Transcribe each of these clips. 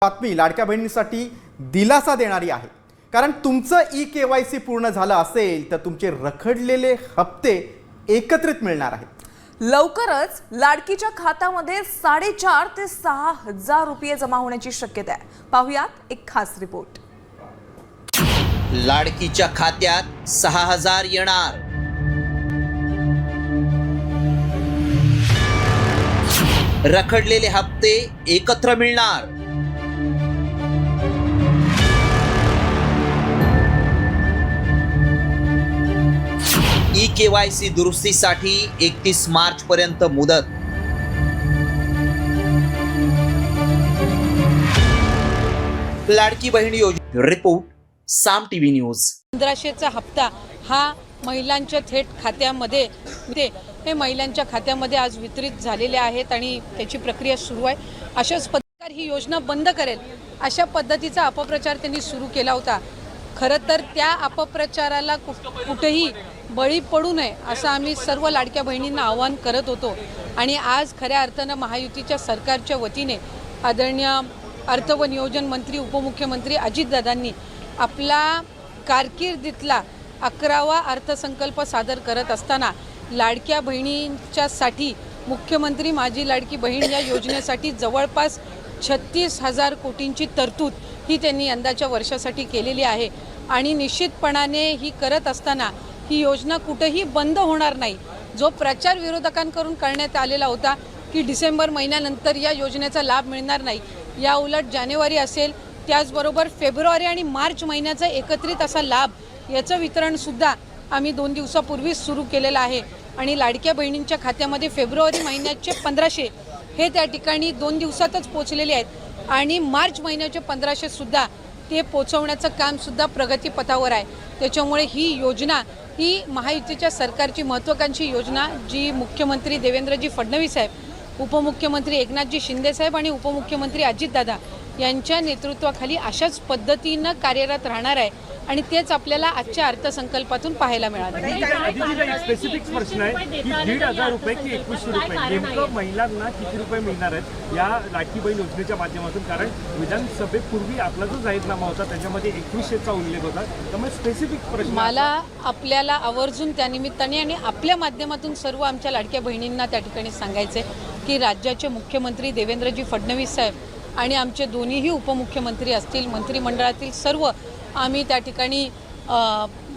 बातमी लाडक्या बहिणींसाठी दिलासा देणारी आहे। कारण तुमचं ई-केवायसी पूर्ण झालं असेल तर तुमचे रखडलेले हप्ते एकत्रित मिळणार आहेत। लवकरच लाडकीच्या खात्यामध्ये 4.5 ते 6 हजार रुपये जमा होण्याची शक्यता आहे। पाहुयात एक खास रिपोर्ट। लाडकीच्या खात्यात 6,000 येणार। रखडलेले हप्ते एकत्र मिळणार। ई-केवायसी दुरुस्तीसाठी 31 मार्च पर्यंत मुदत। लाडकी बहीण योजना रिपोर्ट साम टीव्ही न्यूज। 1500चा हप्ता हा महिलांच्या थेट खात्यामध्ये हे महिलांच्या खात्यामध्ये आज वितरित झालेले आहेत आणि त्याची प्रक्रिया सुरू आहे। अशाच पद्धतीने ही योजना बंद करेल अशा पद्धतीचा अपप्रचार त्यांनी सुरू केला होता। खरं तर त्या अपप्रचाराला कुठेही बळी पडू नये असं आम्ही सर्व लाडक्या बहिणींना आवाहन करत होतो आणि आज खऱ्या अर्थानं महायुतीच्या सरकारच्या वतीने आदरणीय अर्थ व नियोजन मंत्री उपमुख्यमंत्री अजितदादांनी आपला कारकिर्दीतला 11वा अर्थसंकल्प सादर करत असताना लाडक्या बहिणींच्यासाठी मुख्यमंत्री माझी लाडकी बहीण या योजनेसाठी जवळपास 36,000 कोटींची तरतूद ही त्यांनी यंदाच्या वर्षासाठी केलेली आहे आणि निश्चितपणाने ही करत असताना ही योजना कुठेही बंद होणार नाही। जो प्रचार विरोधकांकडून करण्यात आलेला होता की डिसेंबर महिन्यानंतर या योजनेचा लाभ मिळणार नाही, या उलट जानेवारी असेल त्याचबरोबर फेब्रुवारी आणि मार्च महिन्याचा एकत्रित असा लाभ याचं वितरणसुद्धा आम्ही 2 दिवसापूर्वीच सुरू केलेलं आहे आणि लाडक्या बहिणींच्या खात्यामध्ये फेब्रुवारी महिन्याचे 1500 हे त्या ठिकाणी 2 दिवसातच पोचलेले आहेत आणि मार्च महिन्याचे 1500 सुद्धा ते पोचवण्याचं कामसुद्धा प्रगतीपथावर आहे। त्याच्यामुळे ही योजना ही महायुतीच्या सरकारची महत्त्वाकांक्षी योजना जी मुख्यमंत्री देवेंद्रजी फडणवीस साहेब, उपमुख्यमंत्री एकनाथजी शिंदे साहेब आणि उपमुख्यमंत्री अजितदादा यांच्या नेतृत्वाखाली अशाच पद्धतीनं कार्यरत राहणार आहे आणि तेच आपल्याला आजच्या अर्थसंकल्पातून पाहायला मिळालं। स्पेसिफिक प्रश्न आहे की 1,500 रुपये की 2100 रुपये नेमकं महिलांना किती रुपये मिळणार आहेत या लाडकी बहीण योजनेच्या माध्यमातून? कारण विधानसभेपूर्वी आपला जो जाहीरनामा होता त्याच्यामध्ये 2100चा उल्लेख होता, त्यामुळे स्पेसिफिक प्रश्न मला आपल्याला आवर्जून त्यानिमित्ताने आणि आपल्या माध्यमातून सर्व आमच्या लाडक्या बहिणींना त्या ठिकाणी सांगायचे की राज्याचे मुख्यमंत्री देवेंद्रजी फडणवीस साहेब आणि आमचे दोन्हीही उपमुख्यमंत्री असतील, मंत्रिमंडळातील सर्व आम्ही त्या ठिकाणी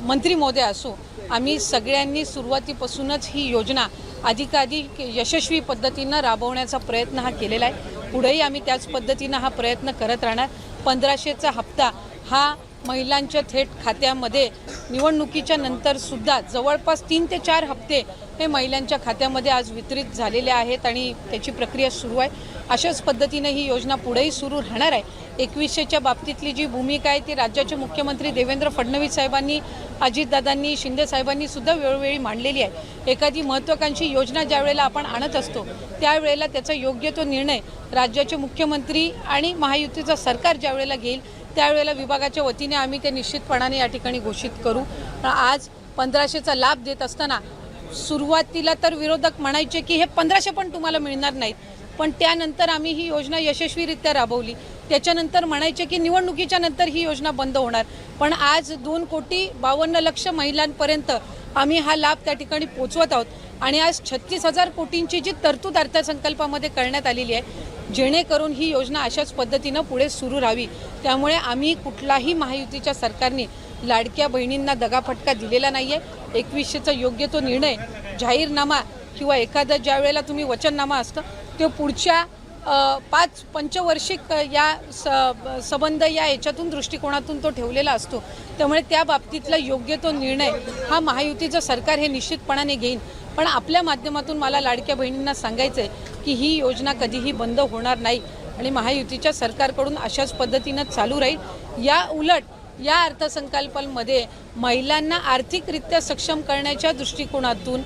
मंत्री महोदय असो, आम्ही सगळ्यांनी सुरुवातीपासूनच ही योजना अधिकाधिक यशस्वी पद्धतीनं राबवण्याचा प्रयत्न हा केलेला आहे। पुढेही आम्ही त्याच पद्धतीनं हा प्रयत्न करत राहणार। 1500चा हप्ता हा महिलांच्या थेट खात्यामध्ये निवडणुकीच्या नंतर सुद्धा जवळपास 3 ते 4 हप्ते हे महिलांच्या खात्यामध्ये आज वितरित झालेले आहेत आणि त्याची प्रक्रिया सुरू आहे। अशाच पद्धतीने ही योजना पुढेही सुरू राहणार आहे। 2100च्या बाबतीतली जी भूमिका आहे ती राज्याचे मुख्यमंत्री देवेंद्र फडणवीस साहेबांनी, अजितदादांनी, शिंदे साहेबांनी सुद्धा वेळोवेळी मांडलेली आहे। एखादी महत्त्वाकांक्षी योजना ज्या वेळेला आपण आणत असतो त्यावेळेला त्याचा योग्य तो निर्णय राज्याचे मुख्यमंत्री आणि महायुतीचं सरकार ज्या वेळेला घेईल त्यावेळेला विभागाच्या वतीने आम्ही ते निश्चितपणाने या ठिकाणी घोषित करू। आज 1500चा लाभ देत असताना सुरुवातीला तर विरोधक म्हणायचे की हे 1500 पण तुम्हाला मिळणार नाहीत, पण त्यानंतर आम्ही ही योजना यशस्वीरित्या राबवली। त्याच्यानंतर म्हणायचे की निवडणुकीच्या नंतर ही योजना बंद होणार, पण आज 2,52,00,000 महिलांपर्यंत आम्ही हा लाभ त्या ठिकाणी पोचवत आहोत आणि आज 36,000 कोटींची जी तरतूद अर्थसंकल्पामध्ये करण्यात आलेली आहे जेणेकरून ही योजना अशाच पद्धतीनं पुढे सुरू राहावी। त्यामुळे आम्ही कुठलाही महायुतीच्या सरकारने लाडक्या बहिणींना दगाफटका दिलेला नाही आहे। 2100चा योग्य तो निर्णय जाहीरनामा किंवा एखादा ज्या वेळेला तुम्ही वचननामा असतं ते पुढच्या 5 पंचवार्षिक या संबंध या याच्यातून दृष्टिकोनातून तो ठेवलेला असतो। त्यामुळे त्या बाबतीतला योग्य तो निर्णय हा महायुतीचं सरकार हे निश्चितपणाने घेईन। पण आपल्या माध्यमातून मला लाडक्या बहिणींना सांगायचं आहे की ही योजना कधीही बंद होणार नाही आणि महायुतीच्या सरकारकडून अशाच पद्धतीनं चालू राहील। या उलट या अर्थसंकल्पामध्ये महिलांना आर्थिकरित्या सक्षम करण्याच्या दृष्टिकोनातून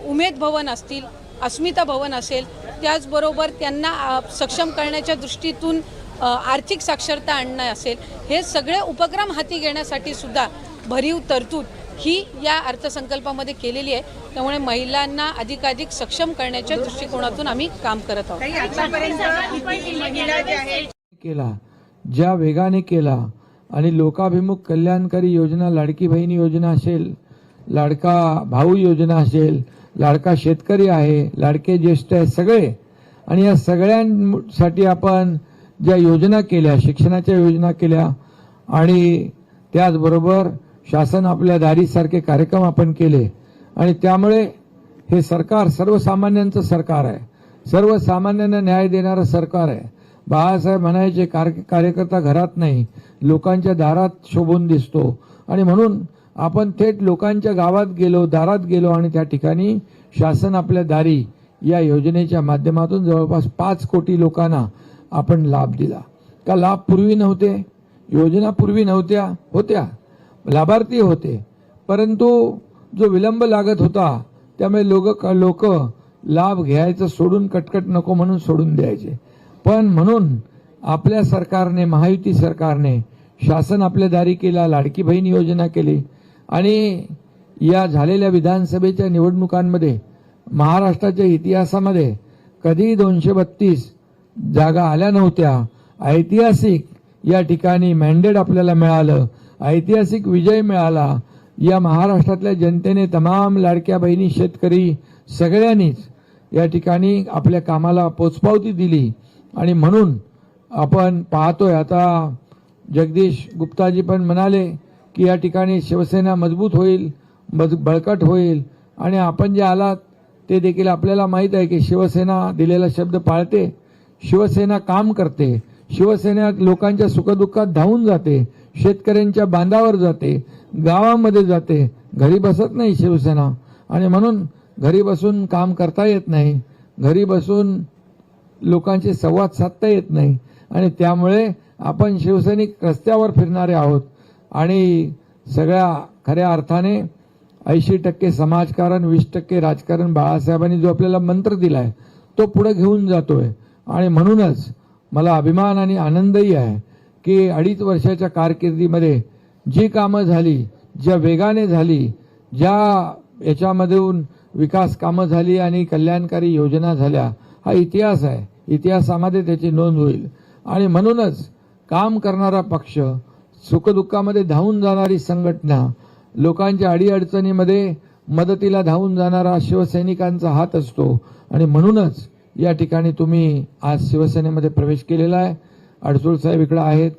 उमेद भवन असतील, अस्मिता भवन असेल, त्याचबरोबर त्यांना सक्षम करण्याच्या दृष्टीतून आर्थिक साक्षरता आणणं असेल, हे सगळे उपक्रम हाती घेण्यासाठी सुद्धा भरीव तरतूद ही या अर्थसंकल्पामध्ये केलेली आहे। त्यामुळे महिलांना अधिकाधिक सक्षम करण्याच्या दृष्टिकोनातून आम्ही काम करत आहोत। केला, ज्या वेगाने केला आणि लोकाभिमुख कल्याणकारी योजना, लाडकी बहीण योजना असेल, लाडका भाऊ योजना असेल, लाडका शेतकरी आहे, लाडके ज्येष्ठ आहे, सगळे, आणि या सगळ्यांसाठी आपण ज्या योजना केल्या, शिक्षणाच्या योजना केल्या, आणि त्याचबरोबर शासन आपल्या दारीसारखे कार्यक्रम आपण केले, आणि त्यामुळे हे सरकार सर्वसामान्यांचं सरकार आहे, सर्वसामान्यांना न्याय देणारं सरकार आहे. बाळासाहेब म्हणायचे, कार्यकर्ता घरात नाही, लोकांच्या दारात शोभून दिसतो, आणि म्हणून आपण थेट लोकांच्या गावात गेलो, दारात गेलो, आणि त्या ठिकाणी शासन आपल्या दारी या योजनेच्या माध्यमातून जवळपास 5 कोटी लोकांना आपण लाभ दिला. का लाभ पूर्वी नव्हते? योजना पूर्वी नव्हत्या, होत्या, लाभार्थी होते, परंतु जो विलंब लागत होता त्यामुळे लोक लाभ घ्यायचं सोडून, कटकट नको म्हणून सोडून द्यायचे. पण म्हणून आपल्या सरकारने, महायुती सरकारने, शासन आपल्या दारी केला, लाडकी बहीण योजना केली, आणि या झालेल्या विधानसभेच्या निवडणुकांमध्ये महाराष्ट्राच्या इतिहासामध्ये कधी 232 जागा आल्या नव्हत्या. ऐतिहासिक या ठिकाणी मॅन्डेट आपल्याला मिळालं, ऐतिहासिक विजय मिळाला. या महाराष्ट्रातल्या जनतेने, तमाम लाडक्या बहिणी, शेतकरी, सगळ्यांनीच या ठिकाणी आपल्या कामाला पोचपावती दिली, आणि म्हणून आपण पाहतोय. आता जगदीश गुप्ताजी पण म्हणाले की या ठिकाणी शिवसेना मजबूत होईल, बळकट होईल, आणि आपण जे आलात ते देखील आपल्याला माहीत आहे की शिवसेना दिलेला शब्द पाळते, शिवसेना काम करते, शिवसेना लोकांच्या सुखदुःखात धावून जाते, शेतकऱ्यांच्या बांधावर जाते, गावामध्ये जाते, घरी बसत नाही शिवसेना. आणि म्हणून घरी बसून काम करता येत नाही, घरी बसून लोकांचे संवाद साधता येत नाही, आणि त्यामुळे आपण शिवसैनिक रस्त्यावर फिरणारे आहोत. आणि सगळ्या खऱ्या अर्थाने 80% समाजकारण, 20% राजकारण, बाळासाहेबांनी जो आपल्याला मंत्र दिलाय तो पुढे घेऊन जातोय. आणि म्हणूनच मला अभिमान आणि आनंदही आहे की 2.5 वर्षाच्या कारकिर्दीमध्ये जी कामं झाली, ज्या वेगाने झाली, ज्या याच्यामधून विकास कामं झाली आणि कल्याणकारी योजना झाल्या, हा इतिहास आहे. इतिहासामध्ये त्याची नोंद होईल. आणि म्हणूनच काम करणारा पक्ष, सुखदुःखामध्ये धावून जाणारी संघटना, लोकांच्या अडीअडचणीमध्ये मदतीला धावून जाणारा शिवसैनिकांचा हात असतो. आणि म्हणूनच या ठिकाणी तुम्ही आज शिवसेनेमध्ये प्रवेश केलेला आहे. अडसूळ साहेब इकडे आहेत,